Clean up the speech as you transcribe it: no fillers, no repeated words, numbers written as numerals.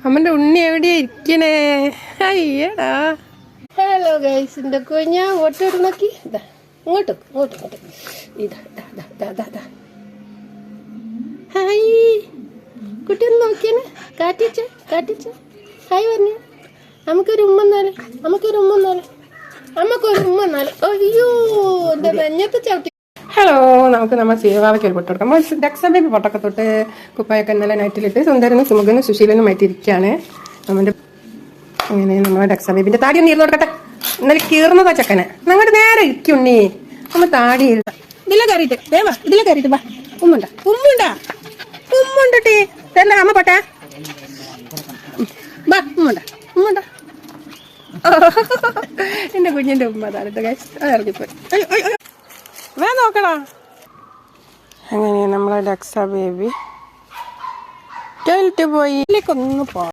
അമ്മന്റെ ഉണ്ണി എവിടെയാ ഇരിക്കണേ? അയ്യടാ. ഹലോ ഗൈസ്, എന്റെ കുഞ്ഞാ ഓട്ടോട്ട് നോക്കി. ഇതാ ഇങ്ങോട്ട് ഇങ്ങോട്ട് ഇങ്ങോട്ട്. ഇതാ ഹായ് കുട്ടിയൊന്ന് നോക്കിയാണ്. കാറ്റിച്ച ഹായ് പറഞ്ഞു. നമുക്കൊരു ഉമ്മന്നാല് അയ്യോ എന്റെ നെഞ്ഞത്ത് ചവിട്ടി. ഹലോ, നമുക്ക് നമ്മൾ സീവാവയ്ക്ക് ഒരു പൊട്ട് കൊടുക്കാം. നമ്മൾ ഡക്സബേബി പൊട്ടൊക്കെ തൊട്ട് കുപ്പായൊക്കെ ഇന്നലെ നൈറ്റിലിട്ട് സുന്ദരനും സുമുഖനും സുശീലനും മാറ്റിയിരിക്കുകയാണ്. നമ്മുടെ അങ്ങനെ നമ്മളെ ഡക്സബേബിന്റെ താടി ഒന്ന് ഇരുന്ന് കൊടുക്കട്ടെ. ഇന്നലെ കീർന്നതാ ചെക്കനെ. അങ്ങോട്ട് നേരെ ഇരിക്കുണ്ണി. നമ്മൾ താടി ഇതിലെ കയറിയിട്ട് വാ. ഉമ്മുണ്ടേ തന്നെ അമ്മ പോട്ടെ. വാ ഉമ്മുണ്ട. എന്റെ കുഞ്ഞിന്റെ ഉമ്മ താരത്തെ ഇറങ്ങിപ്പോയി. വേ നോക്കടാ. അങ്ങനെ നമ്മളെ ഡക്സ ബേബി ടോയ്ലറ്റ് പോയി. ഒന്ന് പോ.